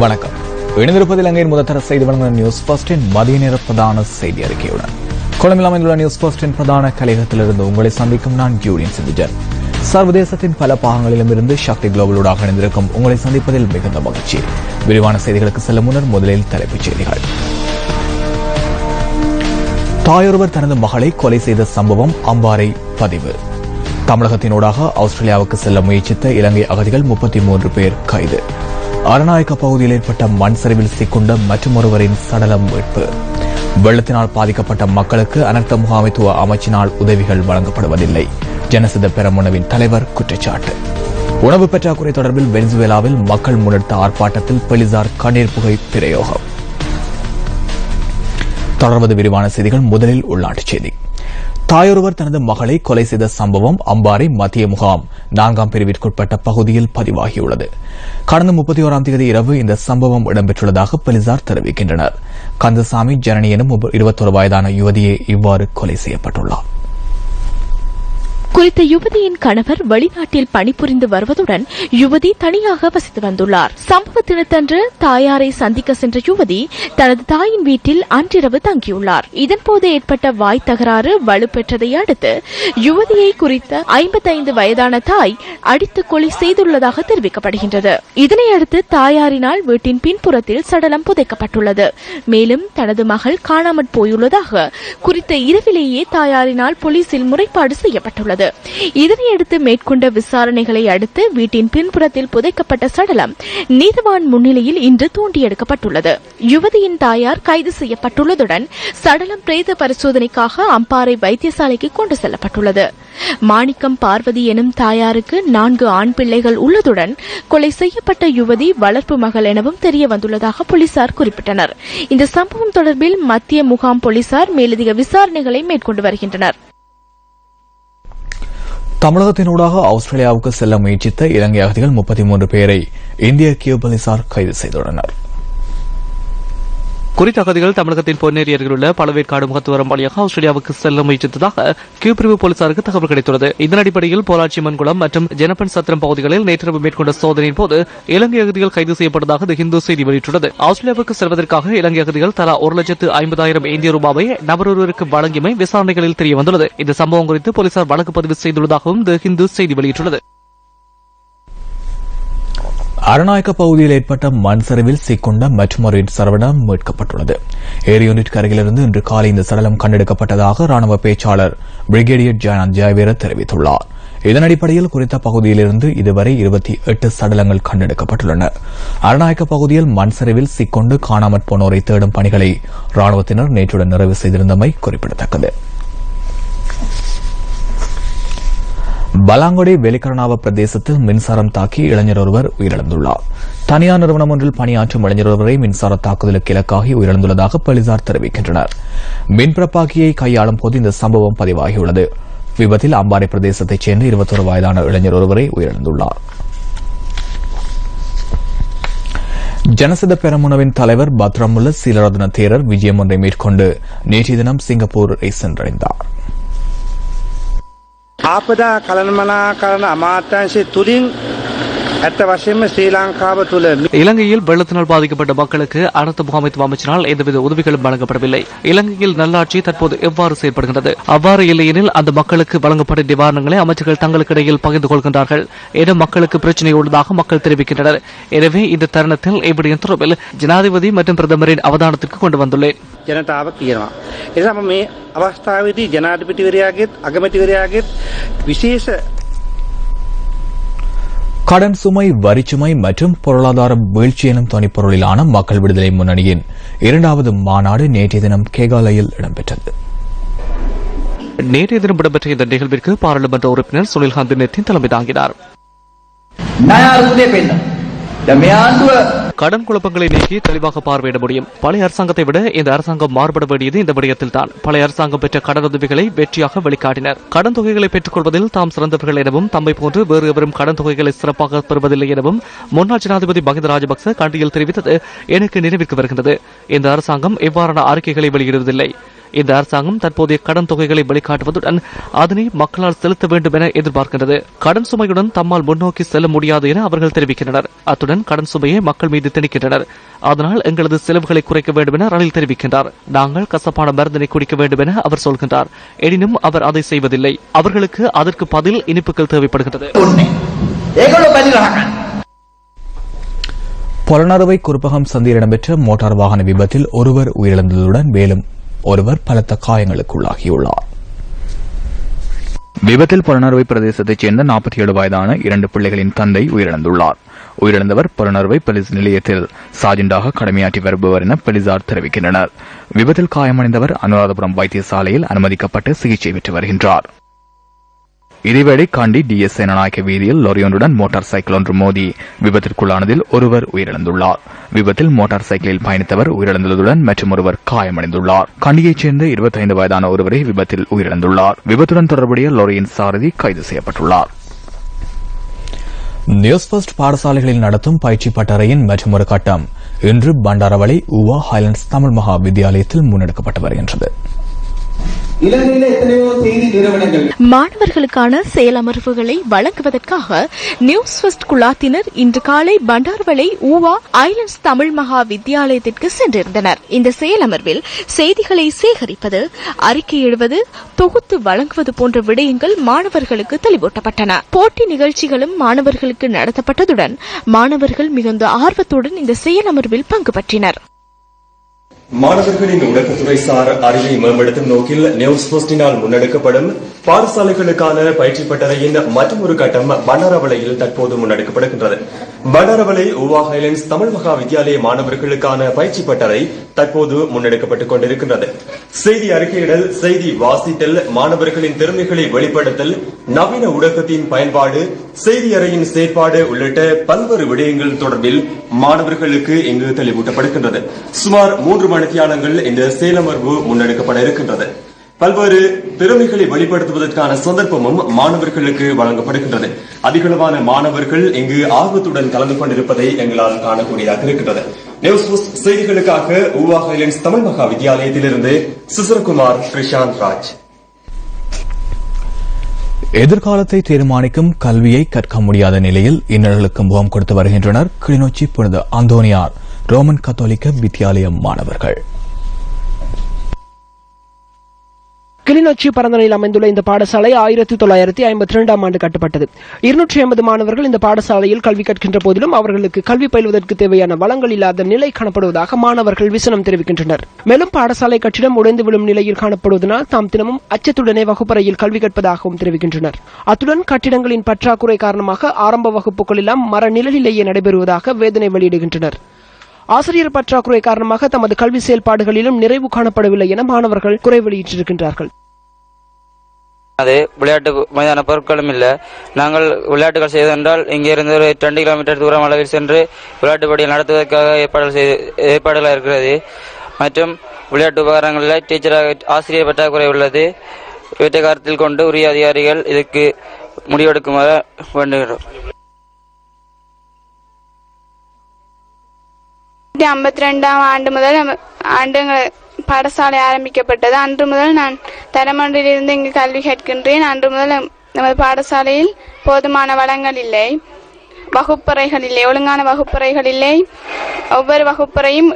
வணக்கம். இணைந்திருப்பது இலங்கையின் முதற்தர செய்தி வழங்கும் நியூஸ் ஃபர்ஸ்டின் மதிய நேர பிரதான செய்தி அறிக்கையுடன் கொழும்பில் அமைந்துள்ள நியூஸ் ஃபர்ஸ்டின் பிரதான கலையகத்திலிருந்து உங்களை சந்திக்கும் நான் ஜூலியன் சிந்துஜன். சர்வதேசத்தின் பல பாகங்களிலும் இருந்து சக்தி குளோபலோடாக இணைந்திருக்கும் உங்களை சந்திப்பதில் மிகுந்த மகிழ்ச்சி. விரிவான செய்திகளுக்கு செல்லும் முன்னர் முதலில் தலைப்புச் செய்திகள். தாயொருவர் தனது மகளை கொலை செய்த சம்பவம் அம்பாறை பதிவு. தமிழகத்தினூடாக ஆஸ்திரேலியாவுக்கு செல்ல முயற்சித்த இலங்கை அகதிகள் 33 பேர் கைது. அரநாயக்க பகுதியில் ஏற்பட்ட மண் சரிவில் சிக்குண்ட மற்றொருவரின் சடலம் மீட்பு. வெள்ளத்தினால் பாதிக்கப்பட்ட மக்களுக்கு அனர்த்த முகாமைத்துவ அமைச்சினால் உதவிகள் வழங்கப்படுவதில்லை. ஜனசித பெரமுனவின் தலைவர் குற்றச்சாட்டு. உணவு பற்றாக்குறை தொடர்பில் வெனிசுவேலாவில் மக்கள் முன்னெடுத்த ஆர்ப்பாட்டத்தில் போலீசார் கண்ணீர் புகை பிரயோகம். தொடர்வது விரிவான செய்திகள். முதலில் உள்நாட்டுச் செய்தி. தாயொருவர் தனது மகளை கொலை செய்த சம்பவம் அம்பாறை மத்திய முகாம் 4ஆம் பிரிவிற்குட்பட்ட பகுதியில் பதிவாகியுள்ளது. கடந்த 31ஆம் தேதி இரவு இந்த சம்பவம் இடம்பெற்றுள்ளதாக போலீசார் தெரிவிக்கின்றனர். கந்தசாமி ஜனனி எனும் 21 வயதான யுவதியே இவ்வாறு கொலை செய்யப்பட்டுள்ளார். குறித்த யுவதியின் கணவர் வெளிநாட்டில் பணிபுரிந்து வருவதுடன் யுவதி தனியாக வசித்து வந்துள்ளார். சம்பவ தினத்தன்று தாயாரை சந்திக்க சென்ற யுவதி தனது தாயின் வீட்டில் அன்றிரவு தங்கியுள்ளார். இதன்போது ஏற்பட்ட வாய் தகராறு வலுப்பெற்றதை அடுத்து யுவதியை குறித்த 55 வயதான தாய் அடித்து கொலை செய்துள்ளதாக தெரிவிக்கப்படுகின்றது. இதனையடுத்து தாயாரினால் வீட்டின் பின்புறத்தில் சடலம் புதைக்கப்பட்டுள்ளது. மேலும் தனது மகள் காணாமற் போயுள்ளதாக குறித்த இரவிலேயே தாயாரினால் போலீசில் முறைப்பாடு செய்யப்பட்டுள்ளது. இதனையடுத்து மேற்கொண்ட விசாரணைகளை அடுத்து வீட்டின் பின்புறத்தில் புதைக்கப்பட்ட சடலம் நீதிவான் முன்னிலையில் இன்று தோண்டி எடுக்கப்பட்டுள்ளது. யுவதியின் தாயார் கைது செய்யப்பட்டுள்ளதுடன் சடலம் பிரேத பரிசோதனைக்காக அம்பாறை வைத்தியசாலைக்கு கொண்டு செல்லப்பட்டுள்ளது. மாணிக்கம் பார்வதி எனும் தாயாருக்கு 4 ஆண் பிள்ளைகள் உள்ளதுடன் கொலை செய்யப்பட்ட யுவதி வளர்ப்பு மகள் எனவும் தெரிய வந்துள்ளதாக போலீசார் குறிப்பிட்டனர். இந்த சம்பவம் தொடர்பில் மத்திய முகாம் போலீசார் மேலதிக விசாரணைகளை மேற்கொண்டு வருகின்றனர். தமிழகத்தினூடாக ஆஸ்திரேலியாவுக்கு செல்ல முயற்சித்த இலங்கை அகதிகள் 33 பேரை இந்திய கியூ போலீசார் கைது செய்துள்ளனர். குறித்த அகதிகள் தமிழகத்தின் பொன்னேரி அருகில் உள்ள பழவேற்காடு முகத்துவரம் வழியாக ஆஸ்திரேலியாவுக்கு செல்ல முயற்சித்ததாக கியூ பிரிவு போலீசாருக்கு தகவல் கிடைத்துள்ளது. இதன் அடிப்படையில் போலாட்சிமன் குளம் மற்றும் ஜனப்பன் சத்திரம் பகுதிகளில் நேற்றிரவு மேற்கொண்ட சோதனையின் போது இலங்கை அகதிகள் கைது செய்யப்பட்டதாக தி ஹிந்து செய்தி வெளியிட்டுள்ளது. ஆஸ்திரேலியாவுக்கு செல்வதற்காக இலங்கை அகதிகள் தலா 1,50,000 இந்திய ரூபாவை நபரொருவருக்கு வழங்கியமை விசாரணைகளில் தெரியவந்துள்ளது. இந்த சம்பவம் குறித்து போலீசார் வழக்கு பதிவு செய்துள்ளதாகவும் தி ஹிந்து செய்தி வெளியிட்டுள்ளது. அரநாயக்க பகுதியில் ஏற்பட்ட மண் சரிவில் சிக்குண்ட மற்றொரு சடலம் மீட்கப்பட்டுள்ளது. ஏரி யூனிட் அருகிலிருந்து இன்று காலை இந்த சடலம் கண்டெடுக்கப்பட்டதாக ராணுவ பேச்சாளர் பிரிகேடியர் ஜெயநாத் ஜெயவீர தெரிவித்துள்ளார். இதன் அடிப்படையில் குறித்த பகுதியிலிருந்து இதுவரை 28 சடலங்கள் கண்டெடுக்கப்பட்டுள்ளன. அரநாயக்க பகுதியில் மண் சரிவில் சிக்கொண்டு காணாமற் போனோரை தேடும் பணிகளை ராணுவத்தினர் நேற்றுடன் நிறைவு செய்திருந்தமை குறிப்பிடத்தக்கது. பலாங்கொடை வெலிகரணாவ பிரதேசத்தில் மின்சாரம் தாக்கி இளைஞர் ஒருவர் உயிரிழந்துள்ளார். தனியார் நிறுவனம் ஒன்றில் பணியாற்றும் இளைஞர் ஒருவரை மின்சார தாக்குதலுக்கு இலக்காகி உயிரிழந்துள்ளதாக போலீசார் தெரிவிக்கின்றனர். மின்பிறப்பாக்கியை கையாளும் போது இந்த சம்பவம் பதிவாகியுள்ளது. விபத்தில் அம்பாறை பிரதேசத்தைச் சேர்ந்த 21 வயதான இளைஞர் ஒருவரை உயிரிழந்துள்ளார். ஜனசித பெரமுனவின் தலைவர் பத்ரமுல்ல சீலரத்ன தேரர் விஜயம் ஒன்றை மேற்கொண்டு நேற்றைய தினம் சிங்கப்பூரை சென்றடைந்தார். ආපදා කළමනාකරන අමාත්‍යාංශය තුලින් ඇත්ත වශයෙන්ම ශ්‍රී ලංකාව තුළ இலங்கையில் வெள்ளத்தினால் பாதிக்கப்பட்ட மக்களுக்கு அனர்த்த முகாமைத்துவ அமைச்சினால் எந்தவித உதவிகளும் வழங்கப்படவில்லை. இலங்கையில் நல்லாட்சி தற்போது எவ்வாறு செயல்படுகின்றது? அவ்வாறு இல்லையெனில் அந்த மக்களுக்கு வழங்கப்படும் நிவாரணங்களை அமைச்சர்கள் தங்களுக்கு இடையில் பகிர்ந்து கொள்கின்றார்கள் என மக்களுக்கு பிரச்சினை உள்ளதாக மக்கள் தெரிவிக்கின்றனர். எனவே இந்த தருணத்தில் இவ்விடயம் தொடர்பில் ஜனாதிபதி மற்றும் பிரதமரின் அவதானத்திற்கு கொண்டு வந்துள்ளேன். ජනතාව කියනවා. එනිසා මේ අවස්ථාවේදී ජනාධිපතිවරයාගේත් අගමැතිවරයාගේත් විශේෂ கடன் சுமை, வரிச்சுமை மற்றும் பொருளாதார வீழ்ச்சி எனும் துணைப்பொருளிலான மக்கள் விடுதலை முன்னணியின் 2வது மாநாடு நேற்றைய தினம் கேகாலையில் இடம்பெற்றது. நேற்றைய தினம் இடம்பெற்ற இந்த நிகழ்விற்கு பாராளுமன்ற உறுப்பினர் சுனில் ஹந்தினத்தின் தலைமை தாங்கினார். கடன் குழப்பங்களை நீக்கி தெளிவாக பார்வையிட முடியும். பழைய அரசாங்கத்தை விட இந்த அரசாங்கம் மாறுபட வேண்டியது இந்த விடயத்தில் தான். பழைய அரசாங்கம் பெற்ற கடன் உதவிகளை வெற்றியாக வெளிக்காட்டினர். கடன் தொகைகளை பெற்றுக் கொள்வதில் தாம் சிறந்தவர்கள் எனவும் தம்மை போன்று வேறு எவரும் கடன் தொகைகளை சிறப்பாக பெறுவதில்லை எனவும் முன்னாள் ஜனாதிபதி மஹிந்த ராஜபக்ச கண்டியில் தெரிவித்தது எனக்கு நினைவிற்கு வருகின்றது. இந்த அரசாங்கம் எவ்வாறான அறிக்கைகளை வெளியிடுவதில்லை. இந்த அரசாங்கம் தற்போதைய கடன் தொகைகளை வெளிக்காட்டுவதுடன் அதனை மக்களால் செலுத்த வேண்டும் என எதிர்பார்க்கின்றது. கடன் சுமையுடன் தம்மால் முன்னோக்கி செல்ல முடியாது என அவர்கள் தெரிவிக்கின்றனர். அத்துடன் கடன் சுமையை மக்கள் மீது திணிக்கின்றனர். அதனால் எங்களது செலவுகளை குறைக்க வேண்டும் என ரணில் தெரிவிக்கின்றார். நாங்கள் கசப்பான மருந்தினை குடிக்க வேண்டும் என அவர் சொல்கின்றார். எனினும் அவர் அதை செய்வதில்லை. அவர்களுக்கு அதற்கு பதில் இனிப்புகள் தேவைப்படுகிறது. பொலனறுவை குருப்பகம் சந்தியில் இடம்பெற்ற மோட்டார் வாகன விபத்தில் ஒருவர் உயிரிழந்ததுடன் மேலும் ஒருவர் பலத்த காயங்களுக்குள்ளாகியுள்ளார். விபத்தில் பொலனறுவை பிரதேசத்தைச் சேர்ந்த 47 வயதான 2 பிள்ளைகளின் தந்தை உயிரிழந்துள்ளார். உயிரிழந்தவர் பொலனறுவை போலீஸ் நிலையத்தில் சார்ஜென்டாக கடமையாற்றி வருபவர் என போலீசார் தெரிவிக்கின்றனர். விபத்தில் காயமடைந்தவர் அனுராதபுரம் வைத்தியசாலையில் அனுமதிக்கப்பட்டு சிகிச்சை பெற்று வருகின்றார். இதேவேளை காண்டி DS சேனநாயக்க வீதியில் லொரியொன்றுடன் மோட்டார் சைக்கிள் ஒன்று மோதி விபத்திற்குள்ளானதில் ஒருவர் உயிரிழந்துள்ளார். விபத்தில் மோட்டார் சைக்கிளில் பயணித்தவர் உயிரிழந்துள்ளதுடன் மற்றும் ஒருவர் காயமடைந்துள்ளார். கண்டியைச் சேர்ந்த 25 வயதான ஒருவரே விபத்தில் உயிரிழந்துள்ளார். விபத்துடன் தொடர்புடைய லொரியின் சாரதி கைது செய்யப்பட்டுள்ளார். நியூஸ் ஃபர்ஸ்ட் பாடசாலைகளில் நடத்தும் பயிற்சி பட்டறையின் மற்றொரு கட்டம் இன்று பண்டாரவளை ஊவா ஹைலண்ட்ஸ் தமிழ் மகா வித்தியாலயத்தில் முன்னெடுக்கப்பட்டு வருகின்றது. மாணவர்களுக்கான செயலமர்வுகளை வழங்குவதற்காக நியூஸ் ஃபர்ஸ்ட் குழாத்தினர் இன்று காலை பண்டார்வளை ஊவா ஐலண்ட்ஸ் தமிழ் மகா வித்தியாலயத்திற்கு சென்றிருந்தனர். இந்த செயலமர்வில் செய்திகளை சேகரிப்பது, அறிக்கை எழுவது, தொகுத்து வழங்குவது போன்ற விடயங்கள் மாணவர்களுக்கு தெளிவூட்டப்பட்டன. போட்டி நிகழ்ச்சிகளும் மாணவர்களுக்கு நடத்தப்பட்டதுடன் மாணவர்கள் மிகுந்த ஆர்வத்துடன் இந்த செயலமர்வில் பங்கு பற்றினர். மாணவர்களின் ஊடகத்துறை சார் அறிவை மேம்படுத்தும் நோக்கில் நியூஸ் போஸ்டினால் முன்னெடுக்கப்படும் பாடசாலைகளுக்கான பயிற்சி பட்டறையின் மற்றொரு கட்டம் பண்டாரவளையில் தற்போது முன்னெடுக்கப்படுகின்றது. பண்டாரவளை ஊவா ஹைலண்ட்ஸ் தமிழ் மகா வித்தியாலய மாணவர்களுக்கான பயிற்சி பட்டறை தற்போது முன்னெடுக்கப்பட்டுக் கொண்டிருக்கின்றது. செய்தி அறிக்கையிடல், செய்தி வாசித்தல், மாணவர்களின் திறமைகளை வெளிப்படுத்தல், நவீன ஊடகத்தின் பயன்பாடு, செய்தி அறையின் செயற்பாடு உள்ளிட்ட பல்வேறு விடயங்கள் தொடர்பில் மாணவர்களுக்கு இங்கு தெளிவூட்டப்படுகின்றது. சுமார் 3 மணித்தியாலங்கள் இந்த செயலமர்வு முன்னெடுக்கப்பட இருக்கின்றது. பல்வேறு திறமைகளை வெளிப்படுத்துவதற்கான சந்தர்ப்பமும் மாணவர்களுக்கு வழங்கப்படுகின்றது. அதிகளவான மாணவர்கள் இங்கு ஆர்வத்துடன் கலந்து கொண்டிருப்பதை எங்களால் காணக்கூடியதாக இருக்கின்றது. நியூஸ் போஸ்ட் செய்திகளுக்காக ஊவா ஹைலண்ட்ஸ் தமிழ் மகா வித்தியாலயத்திலிருந்து சிசரகுமார், கிருஷாந்த் ராஜ். எதிர்காலத்தை தீர்மானிக்கும் கல்வியை கற்க முடியாத நிலையில் இன்னல்களுக்கு முகம் கொடுத்து வருகின்றனர் கிளிநொச்சி புனித அந்தோனியார் ரோமன் கத்தோலிக்க வித்தியாலய மாணவர்கள். கிளிநொச்சி பரந்தனையில் அமைந்துள்ள இந்த பாடசாலை 1952ஆம் ஆண்டு கட்டப்பட்டது. 250 மாணவர்கள் இந்த பாடசாலையில் கல்வி கற்கின்ற போதிலும் அவர்களுக்கு கல்வி பயில்வதற்கு தேவையான வளங்கள் இல்லாத நிலை காணப்படுவதாக மாணவர்கள் விசனம் தெரிவிக்கின்றனர். மேலும் பாடசாலை கட்டிடம் உடைந்து விழும் நிலையில் காணப்படுவதனால் தாம் தினமும் அச்சத்துடனே வகுப்பறையில் கல்வி கற்பதாகவும் தெரிவிக்கின்றனர். அத்துடன் கட்டிடங்களின் பற்றாக்குறை காரணமாக ஆரம்ப வகுப்புகள் எல்லாம் மர நிழலிலேயே நடைபெறுவதாக வேதனை வெளியிடுகின்றனர். ஆசிரியர் பற்றாக்குறை காரணமாக தமது கல்வி செயல்பாடுகளிலும் நிறைவு காணப்படவில்லை என மாணவர்கள் குறை வெளியிட்டிருக்கின்றார்கள். அது விளையாட்டு மைதான பொருட்களும் இல்லை. நாங்கள் விளையாட்டுகள் செய்தென்றால் இங்கிருந்து ஒரு 2 கிலோமீட்டர் தூரம் அளவில் சென்று விளையாட்டு போட்டிகள் நடத்துவதற்காக ஏற்பாடுகள் இருக்கிறது. மற்றும் விளையாட்டு உபகரணங்களில் ஆசிரியர் பற்றாக்குறை உள்ளது. இவற்றை கருத்தில் கொண்டு உரிய அதிகாரிகள் இதற்கு முடிவெடுக்குமாறு வேண்டுகிறோம். 1952ஆம் ஆண்டு முதல் பாடசாலை ஆரம்பிக்கப்பட்டது. அன்று முதல் நான் தரமொன்றிலிருந்து இங்கு கல்வி கற்கின்றேன். அன்று முதல் நமது பாடசாலையில் போதுமான வளங்கள் இல்லை, வகுப்பறைகள் இல்லை, ஒழுங்கான வகுப்பறைகள் இல்லை. ஒவ்வொரு வகுப்பறையும்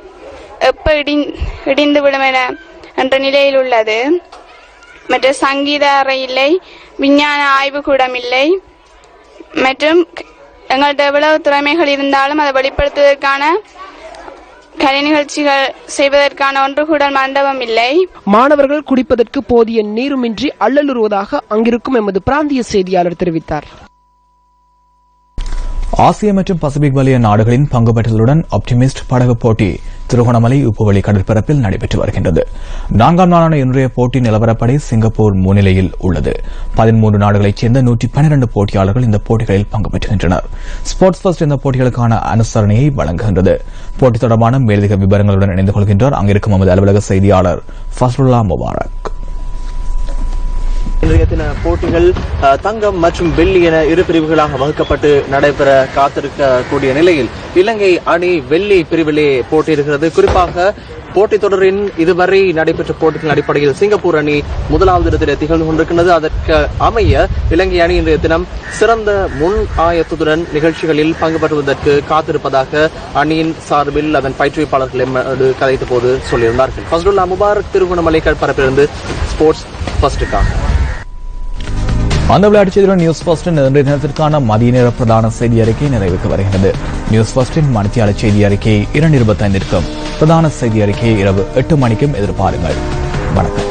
எப்ப இடிந்து விடும் என்ற நிலையில் உள்ளது. மற்ற சங்கீத அறை இல்லை, விஞ்ஞான ஆய்வுக்கூடம் இல்லை. மற்றும் எங்கள்கிட்ட எவ்வளவு திறமைகள் இருந்தாலும் அதை வெளிப்படுத்துவதற்கான கலை நிகழ்ச்சிகள் செய்வதற்கான ஒன்று கூட மண்டபம் இல்லை. மாணவர்கள் குடிப்பதற்கு போதிய நீருமின்றி அல்லலுறுவதாக அங்கிருக்கும் எமது பிராந்திய செய்தியாளர் தெரிவித்தார். ஆசிய மற்றும் பசிபிக் வலய நாடுகளின் பங்கு பெற்றலுடன் ஆப்டிமிஸ்ட் படகு போட்டி திருகோணமலை உப்புவெளி கடற்பரப்பில் நடைபெற்று வருகின்றது. 4ஆம் நாளான இன்றைய போட்டி நிலவரப்படி சிங்கப்பூர் முன்னிலையில் உள்ளது. 13 நாடுகளைச் சேர்ந்த 112 போட்டியாளர்கள் இந்த போட்டிகளில் பங்கு பெற்றுகின்றனர். ஸ்போர்ட்ஸ் ஃபர்ஸ்ட் இந்த போட்டிகளுக்கான அனுசரணையை வழங்குகின்றது. போட்டி தொடர்பான மேலதிக விவரங்களுடன் இணைந்து கொள்கின்றார் அங்கிருக்கும் நமது அலுவலக செய்தியாளர் ஃபஸ்லுல்லா முபாரக். இன்றைய தின போட்டிகள் தங்கம் மற்றும் வெள்ளி என 2 பிரிவுகளாக வகுக்கப்பட்டு நடைபெற காத்திருக்கக்கூடிய நிலையில் இலங்கை அணி வெள்ளி பிரிவிலே போட்டியிடுகிறது. குறிப்பாக போட்டித் தொடரின் இதுவரை நடைபெற்ற போட்டிகளின் அடிப்படையில் சிங்கப்பூர் அணி முதலாவது இடத்தில் திகழ்ந்து கொண்டிருக்கிறது. அதற்கு அமைய இலங்கை அணி இன்றைய தினம் சிறந்த முன் ஆயத்துடன் நிகழ்ச்சிகளில் பங்கு பெறுவதற்கு காத்திருப்பதாக அணியின் சார்பில் அதன் பயிற்றுவிப்பாளர்கள் கதைத்த போது சொல்லியிருந்தார்கள். Fazlullah Mubarak, Trincomalee கடற்பரப்பிலிருந்து sports ஃபர்ஸ்டுக்காக. அந்த விளையாட்டுச் செய்தியுடன் நியூஸ் ஃபர்ஸ்டின் இன்றைய தினத்திற்கான மதிய நேர பிரதான செய்தி அறிக்கை நிறைவுக்கு வருகிறது. நியூஸ் ஃபர்ஸ்டின் மணித்தியாளர் செய்தி அறிக்கை 2:25 பிரதான செய்தி அறிக்கை இரவு 8 மணிக்கும் எதிர்பாருங்கள். வணக்கம்.